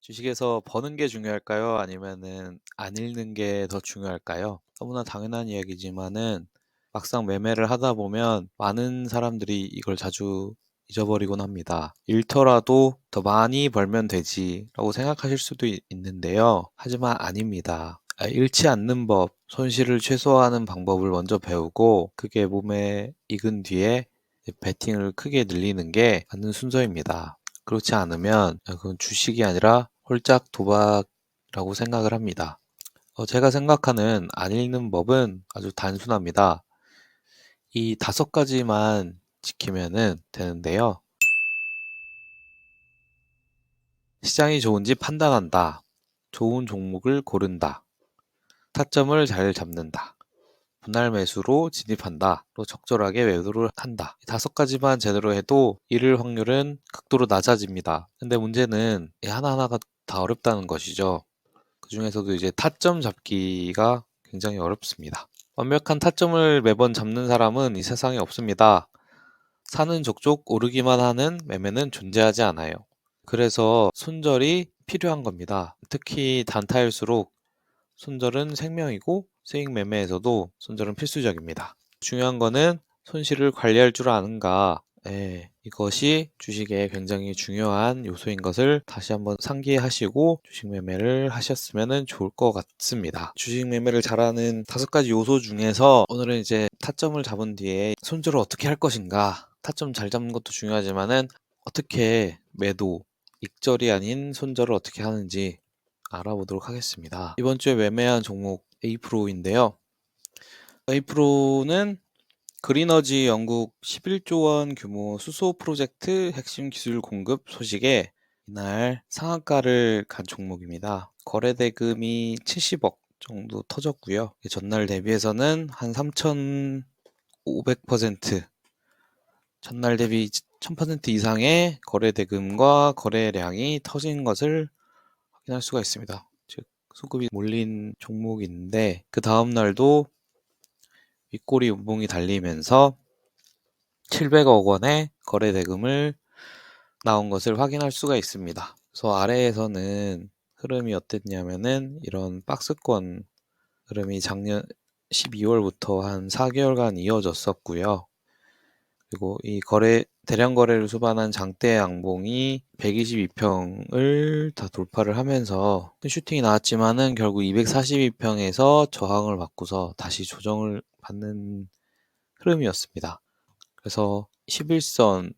주식에서 버는 게 중요할까요? 아니면은 안 잃는 게 더 중요할까요? 너무나 당연한 이야기지만은 막상 매매를 하다 보면 많은 사람들이 이걸 자주 잊어버리곤 합니다. 잃더라도 더 많이 벌면 되지라고 생각하실 수도 있는데요. 하지만 아닙니다. 잃지 않는 법, 손실을 최소화하는 방법을 먼저 배우고 그게 몸에 익은 뒤에 베팅을 크게 늘리는 게 맞는 순서입니다. 그렇지 않으면 그건 주식이 아니라 홀짝 도박이라고 생각을 합니다. 제가 생각하는 안 읽는 법은 아주 단순합니다. 이 5가지만 지키면은 되는데요. 시장이 좋은지 판단한다. 좋은 종목을 고른다. 타점을 잘 잡는다. 분할 매수로 진입한다. 또 적절하게 매도를 한다. 5가지만 제대로 해도 잃을 확률은 극도로 낮아집니다. 근데 문제는 이 하나하나가 다 어렵다는 것이죠. 그 중에서도 이제 타점 잡기가 굉장히 어렵습니다. 완벽한 타점을 매번 잡는 사람은 이 세상에 없습니다. 사는 족족 오르기만 하는 매매는 존재하지 않아요. 그래서 손절이 필요한 겁니다. 특히 단타일수록 손절은 생명이고 수익 매매에서도 손절은 필수적입니다. 중요한 거는 손실을 관리할 줄 아는가. 이것이 주식에 굉장히 중요한 요소인 것을 다시 한번 상기하시고 주식 매매를 하셨으면 좋을 것 같습니다. 주식 매매를 잘하는 5가지 요소 중에서 오늘은 이제 타점을 잡은 뒤에 손절을 어떻게 할 것인가. 타점 잘 잡는 것도 중요하지만은 어떻게 매도, 익절이 아닌 손절을 어떻게 하는지 알아보도록 하겠습니다. 이번 주에 매매한 종목 에이프로인데요. 에이프로는 그린어지 영국 11조 원 규모 수소 프로젝트 핵심 기술 공급 소식에 이날 상한가를 간 종목입니다. 거래 대금이 70억 정도 터졌고요. 전날 대비해서는 한 3,500%, 전날 대비 1000% 이상의 거래 대금과 거래량이 터진 것을 확인할 수가 있습니다. 즉 수급이 몰린 종목인데 그 다음 날도 윗꼬리 운봉이 달리면서 700억 원의 거래 대금을 나온 것을 확인할 수가 있습니다. 그래서 아래에서는 흐름이 어땠냐면은 이런 박스권 흐름이 작년 12월부터 한 4개월간 이어졌었고요. 그리고 이 대량 거래를 수반한 장대 양봉이 122평을 다 돌파를 하면서 슈팅이 나왔지만은 결국 242평에서 저항을 받고서 다시 조정을 받는 흐름이었습니다. 그래서 11선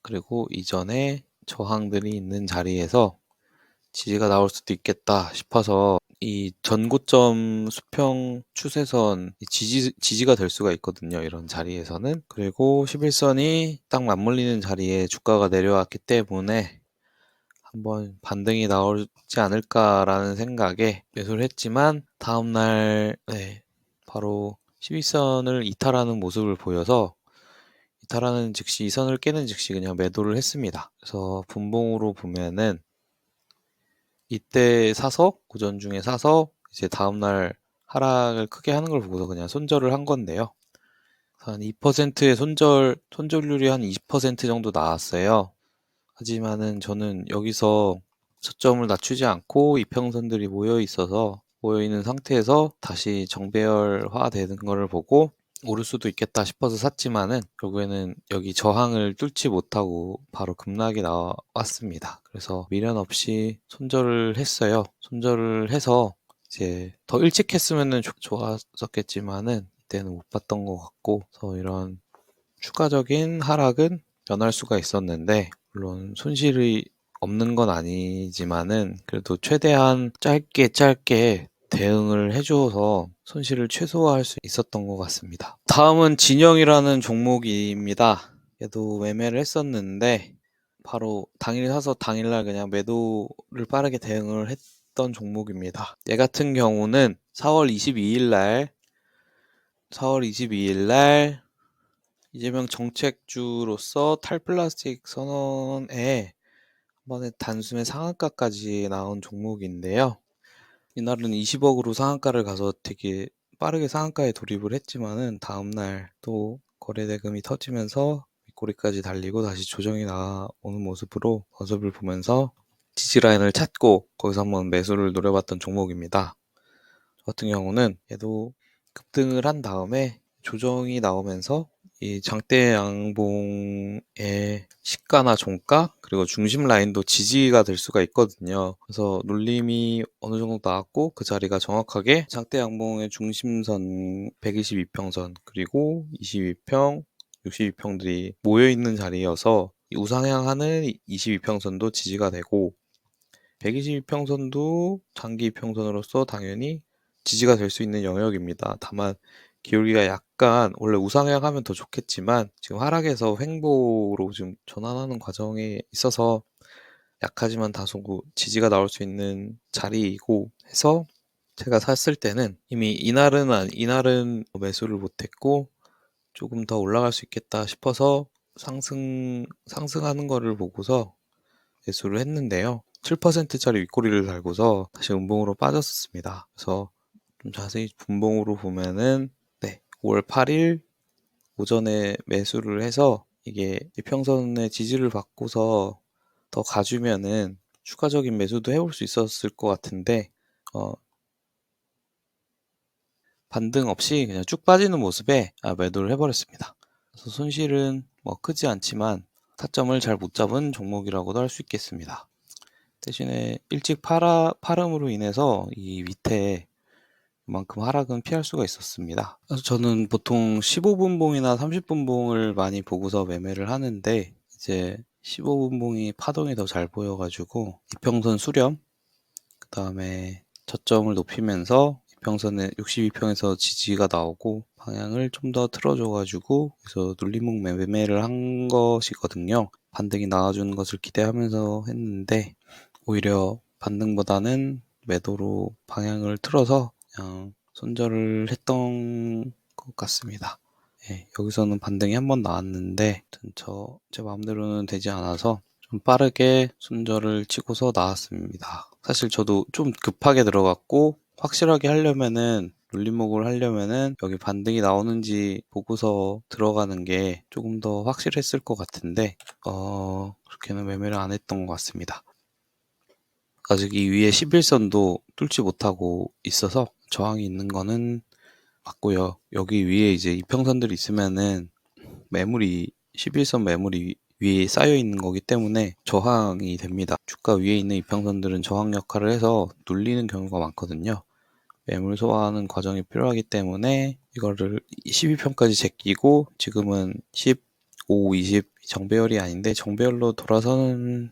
그리고 이전에 저항들이 있는 자리에서 지지가 나올 수도 있겠다 싶어서 이 전고점 수평 추세선 지지가 될 수가 있거든요. 이런 자리에서는. 그리고 11선이 딱 맞물리는 자리에 주가가 내려왔기 때문에 한번 반등이 나오지 않을까라는 생각에 매수를 했지만 다음날 바로 12선을 이탈하는 모습을 보여서 이탈하는 즉시 이 선을 깨는 즉시 그냥 매도를 했습니다. 그래서 분봉으로 보면은 이때 사서 고전 중에 사서 이제 다음날 하락을 크게 하는 걸 보고서 그냥 손절을 한 건데요. 한 2%의 손절률이 한 20% 정도 나왔어요. 하지만은 저는 여기서 저점을 낮추지 않고 이평선들이 모여 있는 상태에서 다시 정배열화 되는 거를 보고 오를 수도 있겠다 싶어서 샀지만은 결국에는 여기 저항을 뚫지 못하고 바로 급락이 나왔습니다. 그래서 미련 없이 손절을 했어요. 손절을 해서 이제 더 일찍 했으면은 좋았었겠지만은 이때는 못 봤던 것 같고, 그래서 이런 추가적인 하락은 면할 수가 있었는데 물론 손실이 없는 건 아니지만은 그래도 최대한 짧게 대응을 해줘서 손실을 최소화할 수 있었던 것 같습니다. 다음은 진영이라는 종목입니다. 얘도 매매를 했었는데 바로 당일 사서 당일날 그냥 매도를 빠르게 대응을 했던 종목입니다. 얘 같은 경우는 4월 22일 날 이재명 정책주로서 탈플라스틱 선언에 한 번에 단숨에 상한가까지 나온 종목인데요. 이날은 20억으로 상한가를 가서 되게 빠르게 상한가에 돌입을 했지만은 다음날 또 거래 대금이 터지면서 윗꼬리까지 달리고 다시 조정이 나오는 모습을 보면서 지지라인을 찾고 거기서 한번 매수를 노려봤던 종목입니다. 저 같은 경우는 얘도 급등을 한 다음에 조정이 나오면서 이 장대 양봉의 시가나 종가 그리고 중심 라인도 지지가 될 수가 있거든요. 그래서 눌림이 어느 정도 나왔고 그 자리가 정확하게 장대 양봉의 중심선 122평선 그리고 22평, 62평들이 모여있는 자리여서 우상향하는 22평선도 지지가 되고 122평선도 장기 이평선으로서 당연히 지지가 될 수 있는 영역입니다. 다만 기울기가 약간 원래 우상향하면 더 좋겠지만 지금 하락에서 횡보로 지금 전환하는 과정에 있어서 약하지만 다소 지지가 나올 수 있는 자리이고 해서 제가 샀을 때는 이미 이날은 매수를 못했고 조금 더 올라갈 수 있겠다 싶어서 상승하는 거를 보고서 매수를 했는데요. 7%짜리 윗꼬리를 달고서 다시 음봉으로 빠졌었습니다. 그래서 좀 자세히 분봉으로 보면은 5월 8일 오전에 매수를 해서 이게 이평선의 지지를 받고서 더 가주면은 추가적인 매수도 해볼 수 있었을 것 같은데 반등 없이 그냥 쭉 빠지는 모습에 매도를 해버렸습니다. 그래서 손실은 뭐 크지 않지만 타점을 잘 못 잡은 종목이라고도 할 수 있겠습니다. 대신에 일찍 팔음으로 인해서 이 밑에 그만큼 하락은 피할 수가 있었습니다. 그래서 저는 보통 15분봉이나 30분봉을 많이 보고서 매매를 하는데 이제 15분봉이 파동이 더 잘 보여가지고 이평선 수렴 그 다음에 저점을 높이면서 이평선에 62평에서 지지가 나오고 방향을 좀 더 틀어줘가지고 그래서 눌림목 매매를 한 것이거든요. 반등이 나와주는 것을 기대하면서 했는데 오히려 반등보다는 매도로 방향을 틀어서 그냥 손절을 했던 것 같습니다. 여기서는 반등이 한 번 나왔는데 제 마음대로는 되지 않아서 좀 빠르게 손절을 치고서 나왔습니다. 사실 저도 좀 급하게 들어갔고 확실하게 하려면은 눌림목을 하려면은 여기 반등이 나오는지 보고서 들어가는 게 조금 더 확실했을 것 같은데 그렇게는 매매를 안 했던 것 같습니다. 아직 이 위에 11선도 뚫지 못하고 있어서 저항이 있는 거는 맞고요. 여기 위에 이제 이평선들이 있으면은 11선 매물이 위에 쌓여 있는 거기 때문에 저항이 됩니다. 주가 위에 있는 이평선들은 저항 역할을 해서 눌리는 경우가 많거든요. 매물 소화하는 과정이 필요하기 때문에 이거를 12평까지 제끼고 지금은 15, 20 정배열이 아닌데 정배열로 돌아서는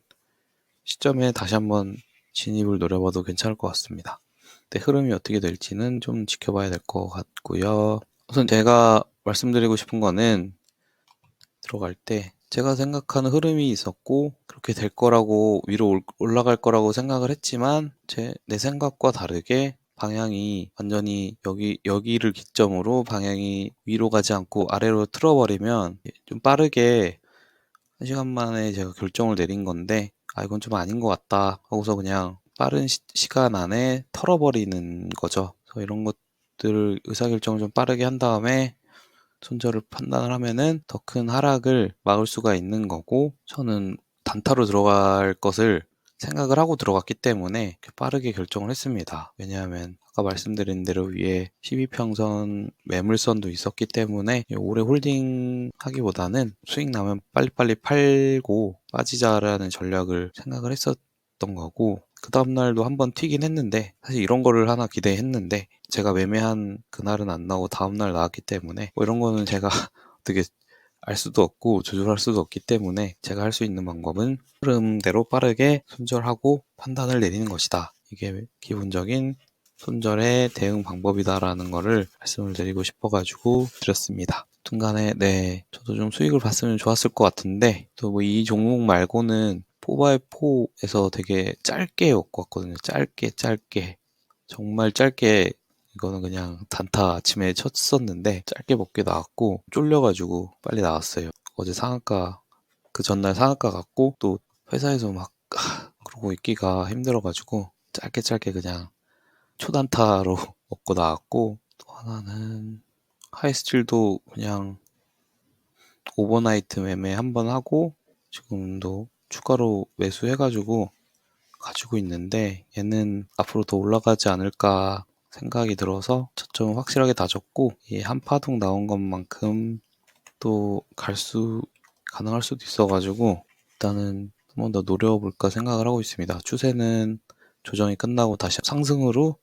시점에 다시 한번 진입을 노려봐도 괜찮을 것 같습니다. 근데 흐름이 어떻게 될지는 좀 지켜봐야 될 것 같고요. 우선 제가 말씀드리고 싶은 거는 들어갈 때 제가 생각하는 흐름이 있었고 그렇게 될 거라고 위로 올라갈 거라고 생각을 했지만 내 생각과 다르게 방향이 완전히 여기를 기점으로 방향이 위로 가지 않고 아래로 틀어버리면 좀 빠르게 1시간 만에 제가 결정을 내린 건데 이건 좀 아닌 것 같다 하고서 그냥 빠른 시간 안에 털어버리는 거죠. 그래서 이런 것들을 의사결정을 좀 빠르게 한 다음에 손절을 판단을 하면은 더 큰 하락을 막을 수가 있는 거고 저는 단타로 들어갈 것을 생각을 하고 들어갔기 때문에 빠르게 결정을 했습니다. 왜냐하면 아까 말씀드린 대로 위에 12평선 매물선도 있었기 때문에 오래 홀딩 하기보다는 수익 나면 빨리빨리 팔고 빠지자라는 전략을 생각을 했었던 거고 그 다음날도 한번 튀긴 했는데 사실 이런 거를 하나 기대했는데 제가 매매한 그날은 안 나오고 다음날 나왔기 때문에 뭐 이런 거는 제가 어떻게 알 수도 없고 조절할 수도 없기 때문에 제가 할 수 있는 방법은 흐름대로 빠르게 손절하고 판단을 내리는 것이다. 이게 기본적인 손절의 대응 방법이다라는 거를 말씀을 드리고 싶어가지고 드렸습니다. 중간에 저도 좀 수익을 봤으면 좋았을 것 같은데 또 뭐 이 종목 말고는 4x4에서 되게 짧게 먹고 왔거든요. 짧게 정말 짧게 이거는 그냥 단타 아침에 쳤었는데 짧게 먹게 나왔고 쫄려가지고 빨리 나왔어요. 어제 상한가 그 전날 상한가 갔고 또 회사에서 막 그러고 있기가 힘들어가지고 짧게 그냥 초단타로 먹고 나왔고 또 하나는 하이스틸도 그냥 오버나이트 매매 한번 하고 지금도 추가로 매수해가지고 가지고 있는데 얘는 앞으로 더 올라가지 않을까 생각이 들어서 저점은 확실하게 다졌고 이 한파동 나온 것만큼 또 가능할 수도 있어가지고 일단은 한번 더 노려볼까 생각을 하고 있습니다. 추세는 조정이 끝나고 다시 상승으로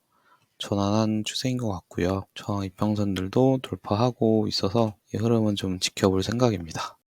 전환한 추세인 것 같고요. 저항 이평선들도 돌파하고 있어서 이 흐름은 좀 지켜볼 생각입니다.